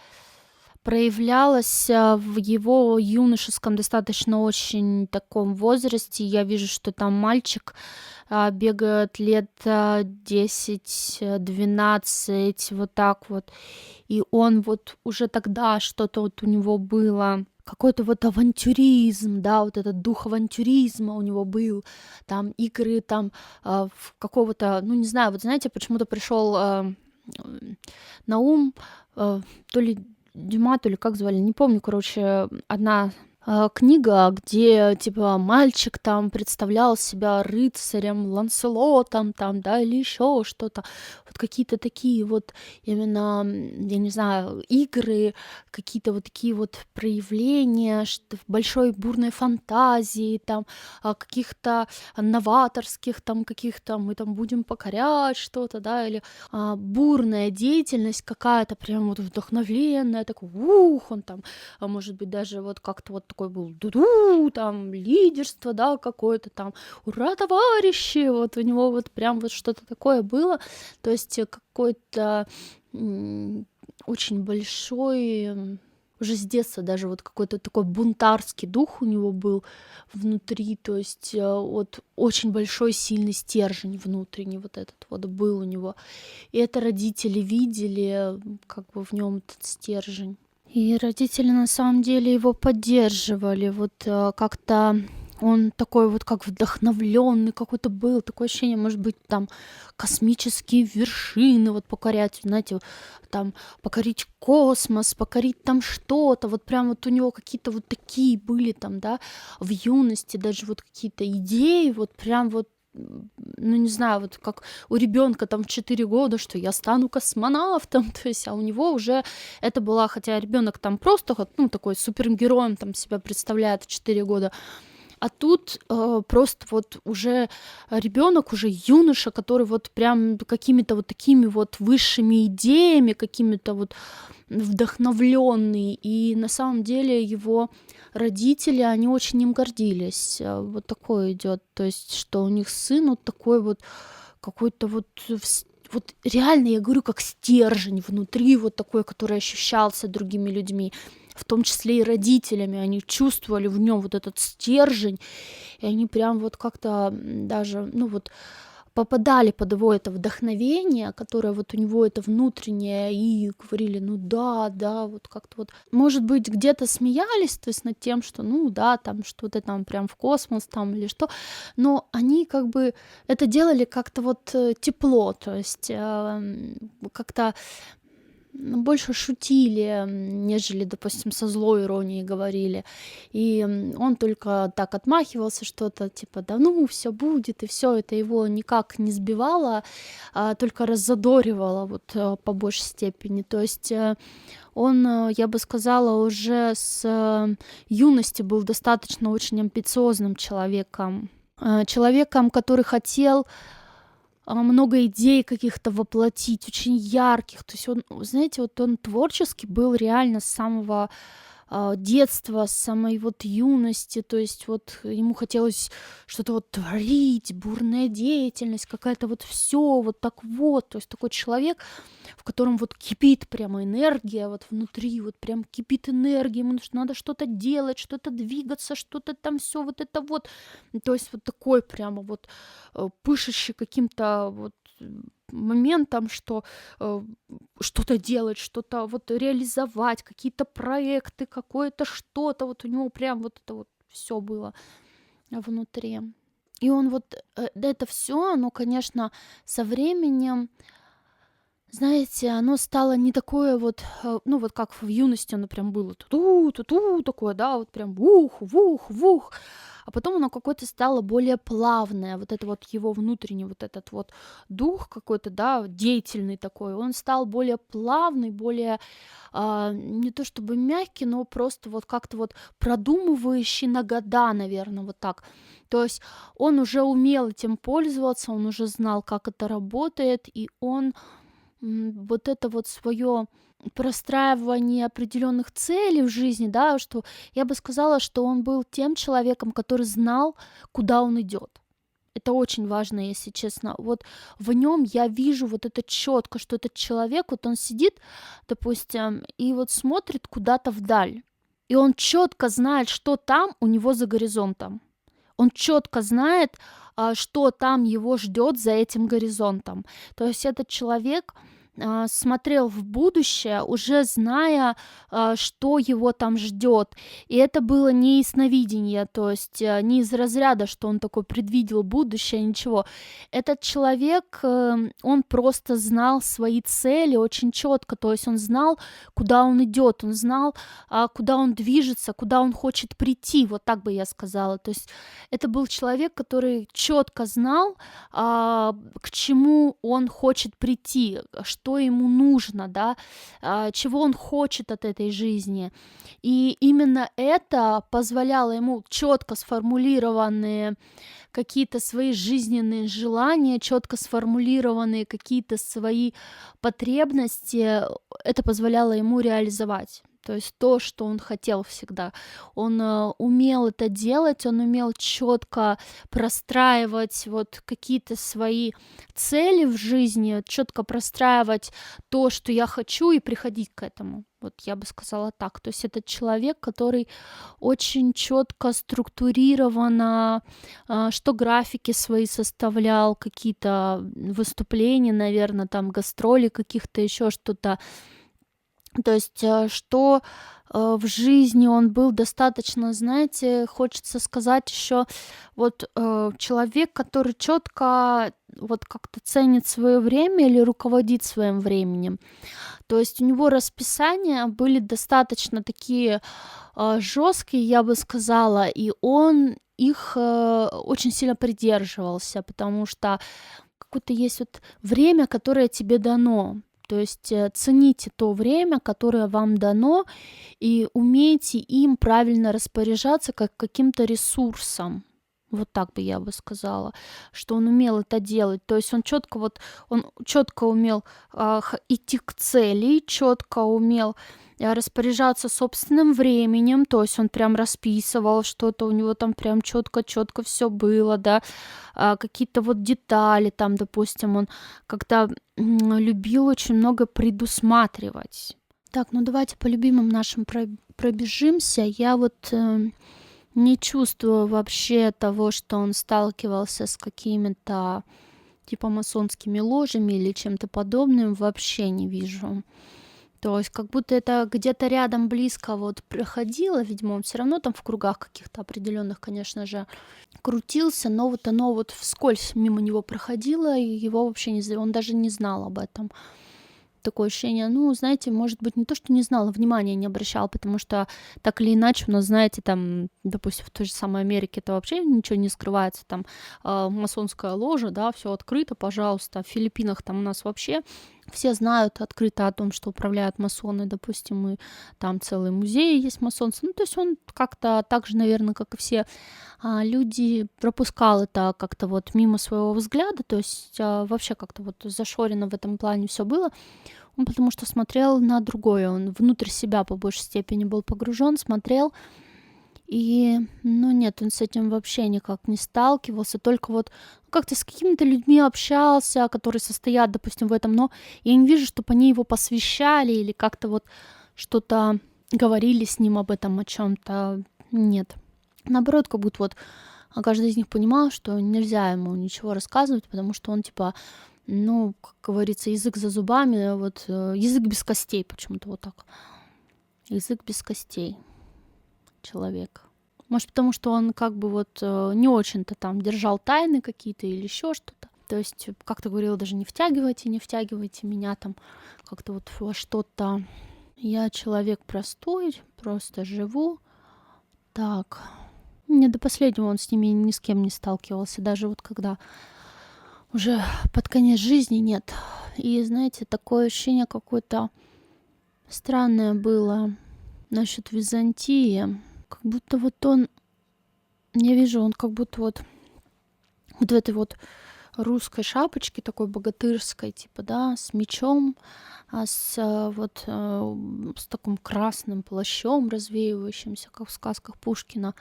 Speaker 1: проявлялось в его юношеском достаточно очень таком возрасте. Я вижу, что там мальчик бегает лет 10-12, вот так вот, и он вот уже тогда что-то вот у него было, какой-то вот авантюризм, да, вот этот дух авантюризма у него был, там игры там в какого-то, ну не знаю, вот знаете, почему-то пришел на ум то ли Дюма, то ли как звали, не помню, короче, одна книга, где типа мальчик там представлял себя рыцарем, Ланселотом там, да, или еще что-то, вот какие-то такие вот именно, я не знаю, игры, какие-то вот такие вот проявления, что в большой бурной фантазии, там, каких-то новаторских, там, каких-то мы там будем покорять что-то, да, или бурная деятельность какая-то, прям вот вдохновенная, такой, он там, может быть, даже вот как-то вот такой был дуду, там, лидерство, да, какое-то там, ура, товарищи, вот у него вот прям вот что-то такое было, то есть какой-то очень большой уже с детства даже вот какой-то такой бунтарский дух у него был внутри, то есть вот очень большой сильный стержень внутренний вот этот вот был у него. И это родители видели как бы в нем этот стержень. И родители на самом деле его поддерживали. Вот как-то он такой вот как вдохновленный какой-то был, такое ощущение, может быть, там космические вершины вот покорять, знаете, там покорить космос, покорить там что-то, вот прям вот у него какие-то вот такие были там, да, в юности даже вот какие-то идеи, вот прям вот ну, не знаю, вот как у ребенка там в 4 года, что я стану космонавтом, то есть, а у него уже это была, хотя ребенок там просто, ну, такой супергероем там себя представляет в 4 года, а тут просто вот уже ребенок, уже юноша, который вот прям какими-то вот такими вот высшими идеями, какими-то вот вдохновленный. И на самом деле его родители, они очень им гордились. Вот такое идет, то есть, что у них сын вот такой вот какой-то вот вот реально, я говорю, как стержень внутри, вот такой, который ощущался другими людьми, в том числе и родителями, они чувствовали в нем вот этот стержень, и они прям вот как-то даже, ну вот, попадали под его это вдохновение, которое вот у него это внутреннее, и говорили, ну да, да, вот как-то вот, может быть, где-то смеялись, то есть над тем, что, ну да, там что-то там прям в космос там или что, но они как бы это делали как-то вот тепло, то есть как-то больше шутили, нежели, допустим, со злой иронией говорили. И он только так отмахивался что-то, типа, да ну, все будет, и все это его никак не сбивало, а только раззадоривало вот по большей степени. То есть он, я бы сказала, уже с юности был достаточно очень амбициозным человеком, человеком, который хотел много идей каких-то воплотить, очень ярких. То есть он, знаете, вот он творчески был реально с самого детства, с самой вот юности. То есть вот ему хотелось что-то вот творить, бурная деятельность, какая-то вот все вот так вот. То есть такой человек, в котором вот кипит прямо энергия, вот внутри вот прям кипит энергия, ему надо что-то делать, что-то двигаться, что-то там все вот это вот. То есть вот такой прямо вот пышущий каким-то вот моментом, что что-то делать, что-то вот реализовать, какие-то проекты, какое-то что-то, вот у него прям вот это вот все было внутри. И он вот это все, оно, конечно, со временем, знаете, оно стало не такое вот, ну вот как в юности оно прям было ту-ту, такое, да, вот прям вух, вух, вух. А потом оно какое-то стало более плавное, вот это вот его внутренний вот этот вот дух какой-то, да, деятельный такой, он стал более плавный, более не то чтобы мягкий, но просто вот как-то вот продумывающий на года, наверное, вот так. То есть он уже умел этим пользоваться, он уже знал, как это работает, и он вот это вот свое простраивание определенных целей в жизни, да, что я бы сказала, что он был тем человеком, который знал, куда он идет. Это очень важно, если честно. Вот в нем я вижу вот это четко, что этот человек, вот он сидит, допустим, и вот смотрит куда-то вдаль. И он четко знает, что там у него за горизонтом. Он четко знает, что там его ждет за этим горизонтом. То есть этот человек смотрел в будущее, уже зная, что его там ждет. И это было не ясновидение, то есть не из разряда, что он такой предвидел будущее, ничего. Этот человек, он просто знал свои цели очень четко, то есть он знал, куда он идет, он знал, куда он движется, куда он хочет прийти, вот так бы я сказала. То есть это был человек, который четко знал, к чему он хочет прийти, что ему нужно, да, чего он хочет от этой жизни. И именно это позволяло ему четко сформулированные какие-то свои жизненные желания, четко сформулированные какие-то свои потребности, это позволяло ему реализовать. То есть то, что он хотел всегда. Он умел это делать, он умел четко простраивать вот какие-то свои цели в жизни, четко простраивать то, что я хочу, и приходить к этому. Вот я бы сказала так. То есть это человек, который очень четко, структурированно, что графики свои составлял, какие-то выступления, наверное, там гастроли каких-то, еще что-то. То есть, что в жизни он был достаточно, знаете, хочется сказать еще, вот человек, который четко вот как-то ценит свое время или руководит своим временем. То есть у него расписания были достаточно такие жесткие, я бы сказала, и он их очень сильно придерживался, потому что какое-то есть вот время, которое тебе дано. То есть цените то время, которое вам дано, и умейте им правильно распоряжаться как каким-то ресурсом. Вот так бы я бы сказала, что он умел это делать. То есть он четко умел идти к цели, четко умел распоряжаться собственным временем, то есть он прям расписывал что-то, у него там прям четко все было, да, какие-то вот детали там, допустим, он когда любил очень много предусматривать. Так, ну давайте по любимым нашим пробежимся. Я вот не чувствую вообще того, что он сталкивался с какими-то типа масонскими ложами или чем-то подобным, вообще не вижу. То есть как будто это где-то рядом близко вот проходило, видимо, он все равно там в кругах каких-то определенных, конечно же, крутился, но вот оно вот вскользь мимо него проходило, и его вообще он даже не знал об этом. Такое ощущение, ну, знаете, может быть, не то, что не знал, а внимания не обращал, потому что так или иначе у нас, знаете, там, допустим, в той же самой Америке это вообще ничего не скрывается, там масонская ложа, да, все открыто, пожалуйста. В Филиппинах там у нас вообще все знают открыто о том, что управляют масоны, допустим, и там целый музей есть масонство. Ну, то есть он как-то так же, наверное, как и все люди, пропускал это как-то вот мимо своего взгляда, то есть вообще как-то вот зашорено в этом плане все было. Он потому что смотрел на другое, он внутрь себя по большей степени был погружен, смотрел, и, ну нет, он с этим вообще никак не сталкивался, только вот как-то с какими-то людьми общался, которые состоят, допустим, в этом, но я не вижу, чтобы они его посвящали или как-то вот что-то говорили с ним об этом, о чем-то. Нет. Наоборот, как будто вот каждый из них понимал, что нельзя ему ничего рассказывать, потому что он типа, ну, как говорится, язык за зубами, вот язык без костей почему-то вот так. Язык без костей человек. Может, потому что он как бы вот не очень-то там держал тайны какие-то или еще что-то. То есть как-то говорил, даже не втягивайте меня там как-то вот во что-то. Я человек простой, просто живу. Так. Не до последнего он с ними ни с кем не сталкивался, даже вот когда уже под конец жизни нет. И, знаете, такое ощущение какое-то странное было насчет Византии. Как будто вот он, я вижу, он как будто вот в этой вот русской шапочке, такой богатырской, типа, да, с мечом, с таким красным плащом развеивающимся, как в сказках Пушкина.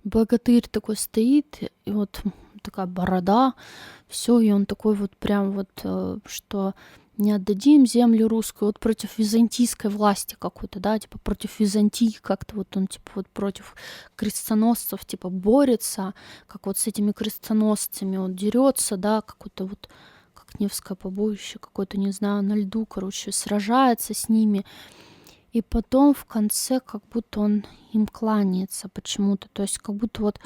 Speaker 1: Богатырь такой стоит, и вот такая борода, все, и он такой вот прям вот, что не отдадим землю русскую, вот против византийской власти какой-то, да, типа против Византии как-то вот он, типа вот против крестоносцев, типа борется, как вот с этими крестоносцами он дерется, да, какой-то вот, как Невское побоище, какое-то, не знаю, на льду, короче, сражается с ними, и потом в конце как будто он им кланяется почему-то. То есть как будто вот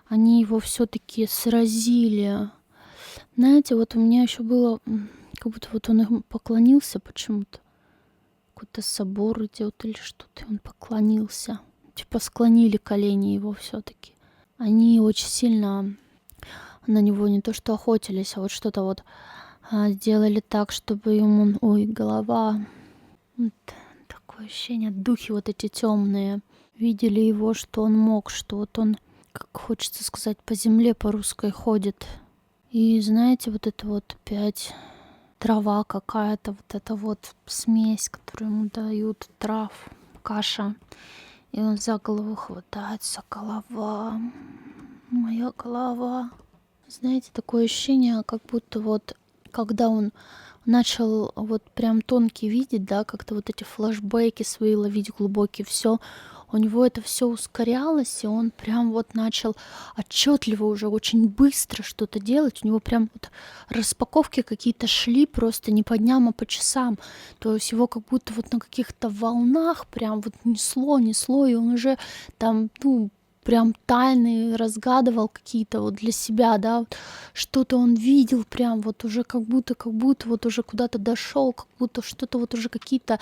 Speaker 1: они его все-таки сразили. Знаете, вот у меня еще было, как будто вот он им поклонился почему-то. Какой-то собор идет или что-то, и он поклонился. Типа склонили колени его все-таки. Они очень сильно на него не то что охотились, а вот что-то вот сделали так, чтобы ему, ой, голова... Вот. Такое ощущение, духи вот эти темные видели его, что он мог, что вот он, как хочется сказать, по земле по русской ходит. И знаете, вот это вот опять трава какая-то, вот эта вот смесь, которую ему дают, трав, каша. И он за голову хватается, голова, моя голова. Знаете, такое ощущение, как будто вот когда он начал вот прям тонкий видеть, да, как-то вот эти флешбеки свои ловить глубокие, все, у него это все ускорялось, и он прям вот начал отчетливо уже очень быстро что-то делать. У него прям вот распаковки какие-то шли просто не по дням, а по часам. То есть его как будто вот на каких-то волнах прям вот несло, и он уже там, ну, прям тайны разгадывал какие-то вот для себя, да, вот что-то он видел прям вот уже как будто вот уже куда-то дошел, как будто что-то вот уже какие-то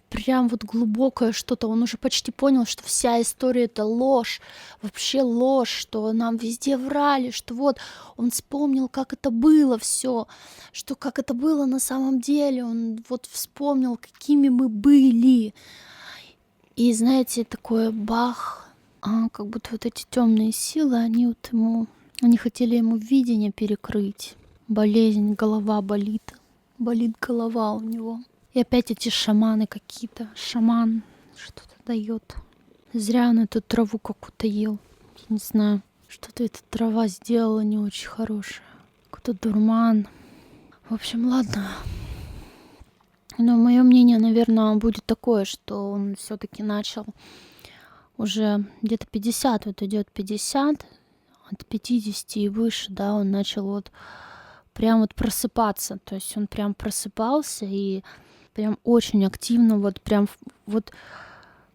Speaker 1: прям вот глубокое что-то. Он уже почти понял, что вся история — это ложь, вообще ложь, что нам везде врали, что вот он вспомнил, как это было все, что как это было на самом деле. Он вот вспомнил, какими мы были. И знаете, такое бах, как будто вот эти темные силы, они хотели ему видение перекрыть. Болезнь, голова болит голова у него. И опять эти шаманы какие-то. Шаман что-то дает. Зря он эту траву какую-то ел. Я не знаю, что-то эта трава сделала не очень хорошее. Какой-то дурман. В общем, ладно. Но мое мнение, наверное, будет такое, что он все-таки начал уже где-то 50, вот идет 50, от 50 и выше, да, он начал вот прям вот просыпаться. То есть он прям просыпался и прям очень активно вот прям вот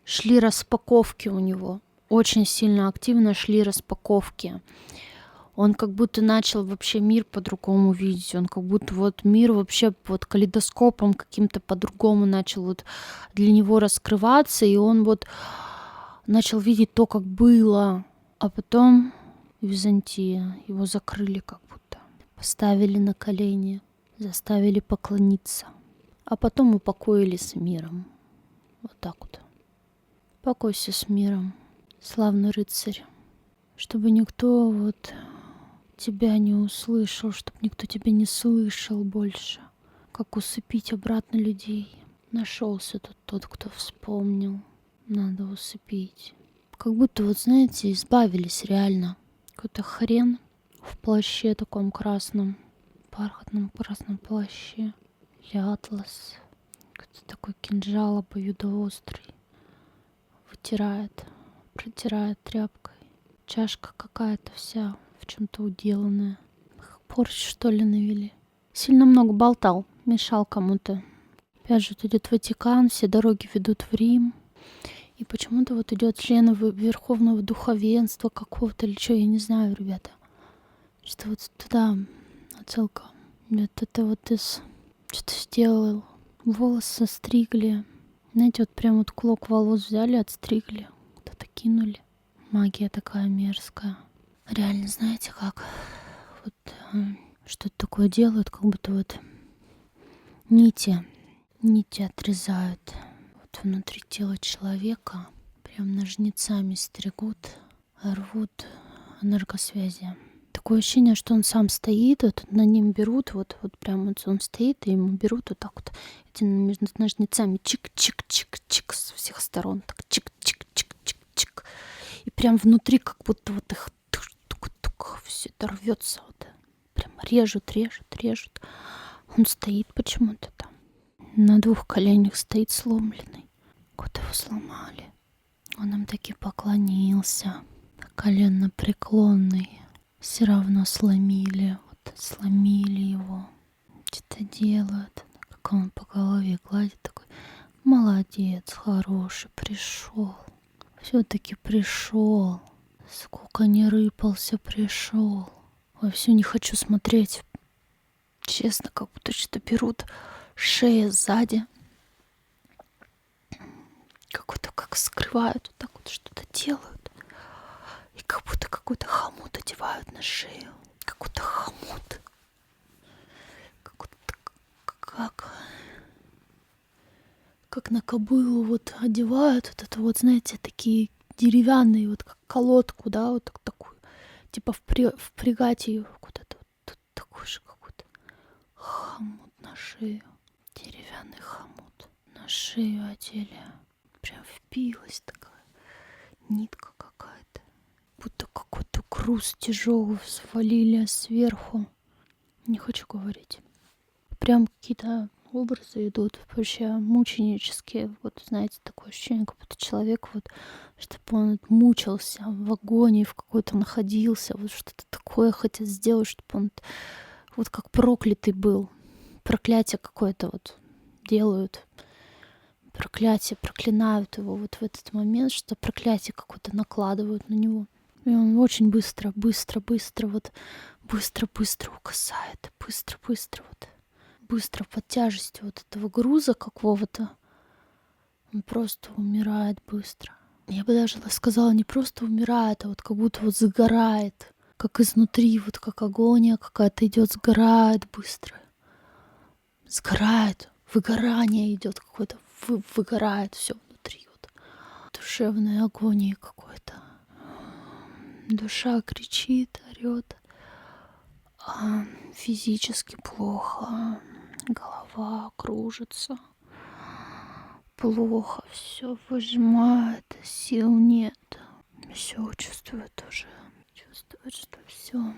Speaker 1: шли распаковки у него. Очень сильно активно шли распаковки. Он как будто начал вообще мир по-другому видеть. Он как будто вот мир вообще вот калейдоскопом каким-то по-другому начал вот для него раскрываться. И он вот начал видеть то, как было. А потом Византия. Его закрыли как будто. Поставили на колени. Заставили поклониться. А потом упокоили с миром. Вот так вот. Покойся с миром, славный рыцарь. Чтобы никто вот тебя не услышал, чтобы никто тебя не слышал больше. Как усыпить обратно людей. Нашелся тут тот, кто вспомнил. Надо усыпить. Как будто вот, знаете, избавились реально. Какой-то хрен в плаще таком красном. Бархатном красном плаще. Или атлас. Какой-то такой кинжал обоюдоострый. Вытирает, протирает тряпкой. Чашка какая-то вся в чем-то уделанная. Порчу, что ли, навели. Сильно много болтал, мешал кому-то. Опять же, тут идет Ватикан, все дороги ведут в Рим. И почему-то вот идет члены Верховного Духовенства какого-то или что, я не знаю, ребята. Что вот туда отсылка. Это вот из... Что-то сделал. Волосы стригли. Знаете, вот прям вот клок волос взяли, отстригли, куда-то кинули. Магия такая мерзкая. Реально, знаете, как вот что-то такое делают, как будто вот нити отрезают вот внутри тела человека, прям ножницами стригут, рвут энергосвязи. Такое ощущение, что он сам стоит, вот на ним берут, вот прям вот он стоит, и ему берут вот так вот этими ножницами чик-чик-чик-чик со всех сторон, так чик-чик-чик-чик-чик. И прям внутри как будто вот их тук-тук, все это рвется, вот прям режут. Он стоит почему-то там, на 2 коленях стоит сломленный. Куда его сломали? Он им таки поклонился, коленно преклонный. Все равно сломили его. Что-то делают. Как он по голове гладит, такой: молодец, хороший, пришел. Все-таки пришел. Сколько не рыпался, пришел. Ой, все не хочу смотреть. Честно, как будто что-то берут. Шея сзади. Как скрывают, вот так вот что-то делают. И как будто какой-то хомут одевают на шею. Какой-то хомут. Как на кобылу вот одевают вот это вот, знаете, такие деревянные, вот как колодку, да, вот такую. Типа впрягать ее куда-то. Вот тут такой же какой-то хомут на шею. Деревянный хомут на шею одели. Прям впилась такая нитка какая-то. Будто какой-то груз тяжелый свалили сверху. Не хочу говорить. прям какие-то образы идут вообще мученические. Вот, знаете, такое ощущение, как будто человек вот, чтобы он мучился в агонии, в какой-то находился, вот что-то такое хотят сделать, чтобы он вот как проклятый был. Проклятие какое-то вот делают. Проклятие, проклинают его вот в этот момент, что проклятие какое-то накладывают на него. И он очень быстро вот быстро угасает, быстро вот быстро под тяжестью вот этого груза какого-то он просто умирает быстро. Я бы даже сказала, не просто умирает, а вот как будто вот загорает, как изнутри, вот как агония какая-то идет, сгорает быстро. Сгорает, выгорание идет какое-то, выгорает все внутри. Вот. Душевной агонии какой-то. Душа кричит, орет, а физически плохо, голова кружится, плохо, все выжимает, сил нет. Все чувствует уже, чувствует, что все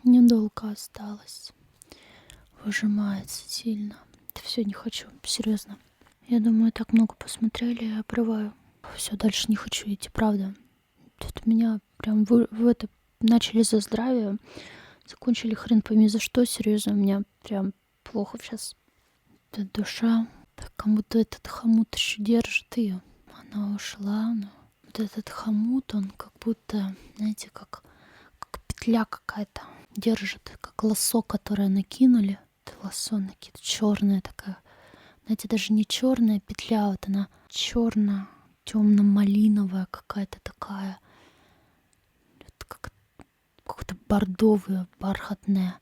Speaker 1: недолго осталось. Выжимается сильно. Все не хочу, серьезно. Я думаю, так много посмотрели, я обрываю. Все, дальше не хочу идти, правда. Тут меня прям в это начали за здравие, закончили хрен пойми за что, серьезно, у меня прям плохо сейчас. Эта душа, так кому-то этот хомут еще держит ее. Она ушла, но вот этот хомут, он как будто, знаете, как петля какая-то держит, как лассо, которое накинули. Это лассо накид, черная такая. Знаете, даже не черная петля, вот она черная, темно-малиновая какая-то такая. Как какое-то бордовое, бархатное.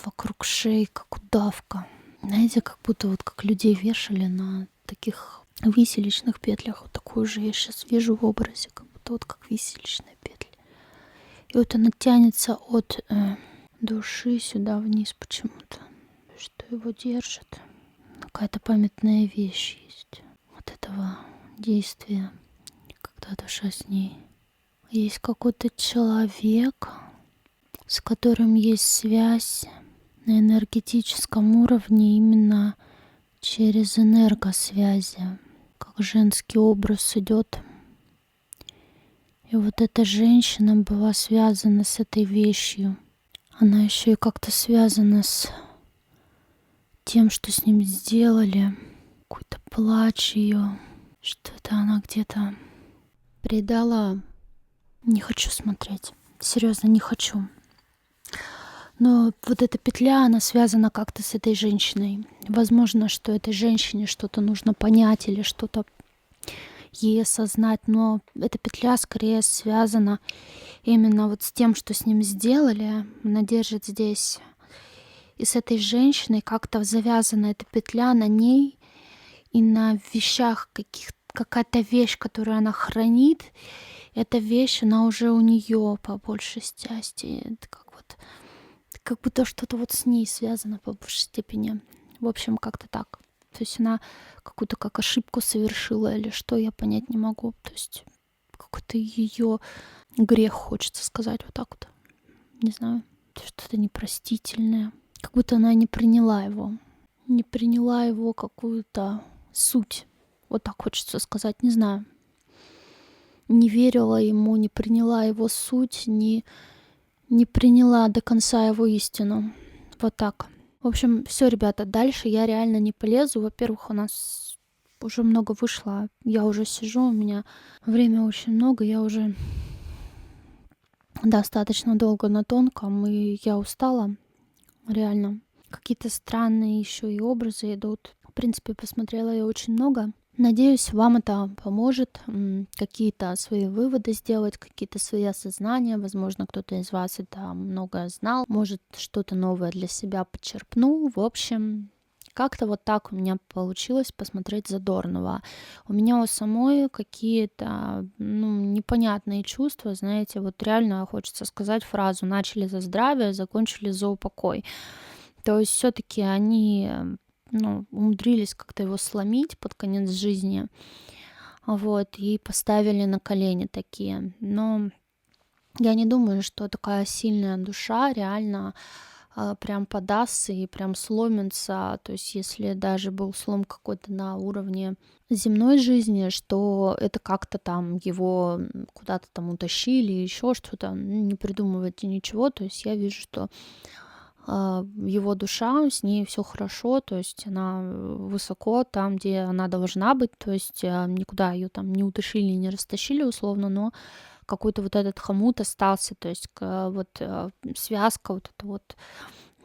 Speaker 1: Вокруг шеи, как удавка. Знаете, как будто вот как людей вешали на таких виселичных петлях. Вот такую же я сейчас вижу в образе, как будто вот как виселичные петли. И вот она тянется от души сюда вниз почему-то. Что его держит? Какая-то памятная вещь есть от этого действия, когда душа с ней. Есть какой-то человек, с которым есть связь на энергетическом уровне именно через энергосвязи, как женский образ идет. И вот эта женщина была связана с этой вещью. Она еще и как-то связана с тем, что с ним сделали. Какой-то плач ее. Что-то она где-то предала. Не хочу смотреть. Серьезно, не хочу. Но вот эта петля, она связана как-то с этой женщиной. Возможно, что этой женщине что-то нужно понять или что-то ей осознать, но эта петля скорее связана именно вот с тем, что с ним сделали. Она держит здесь. И с этой женщиной как-то завязана эта петля на ней и на вещах какая-то вещь, которую она хранит. Эта вещь, она уже у нее по большей части. Это как будто что-то вот с ней связано по большей степени. В общем, как-то так. То есть она какую-то как ошибку совершила или что, я понять не могу. То есть какой-то ее грех, хочется сказать вот так вот. Не знаю, что-то непростительное. Как будто она не приняла его. Не приняла его какую-то суть. Вот так хочется сказать, не знаю. Не верила ему, не приняла его суть, не приняла до конца его истину. Вот так. В общем, все, ребята, дальше я реально не полезу. Во-первых, у нас уже много вышло. Я уже сижу, у меня время очень много. Я уже достаточно долго на тонком, и я устала. Реально. Какие-то странные еще и образы идут. В принципе, посмотрела я очень много. Надеюсь, вам это поможет какие-то свои выводы сделать, какие-то свои осознания. Возможно, кто-то из вас это многое знал, может, что-то новое для себя подчерпнул. В общем, как-то вот так у меня получилось посмотреть Задорнова. У меня у самой какие-то непонятные чувства, знаете, вот реально хочется сказать фразу «начали за здравие, закончили за упокой». То есть все-таки они умудрились как-то его сломить под конец жизни, вот, и поставили на колени такие. Но я не думаю, что такая сильная душа реально прям подастся и прям сломится. То есть если даже был слом какой-то на уровне земной жизни, что это как-то там его куда-то там утащили, еще что-то, не придумывайте ничего. То есть я вижу, что его душа, с ней все хорошо, то есть она высоко там, где она должна быть, то есть никуда ее там не утащили, не растащили условно, но какой-то вот этот хомут остался, то есть вот связка вот эта вот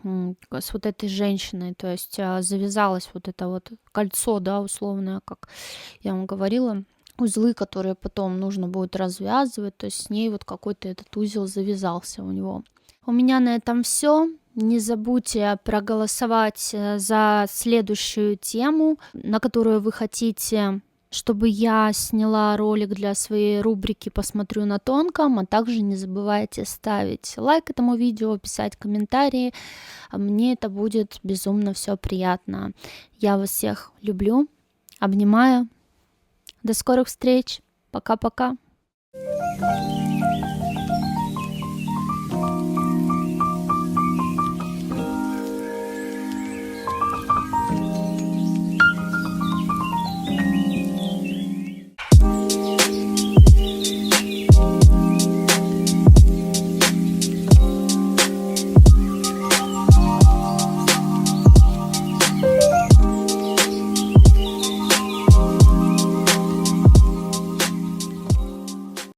Speaker 1: с вот этой женщиной, то есть завязалось вот это вот кольцо, да, условное, как я вам говорила, узлы, которые потом нужно будет развязывать, то есть с ней вот какой-то этот узел завязался у него. У меня на этом все. Не забудьте проголосовать за следующую тему, на которую вы хотите, чтобы я сняла ролик для своей рубрики «Посмотрю на тонком», а также не забывайте ставить лайк этому видео, писать комментарии. Мне это будет безумно все приятно. Я вас всех люблю, обнимаю. До скорых встреч. Пока-пока.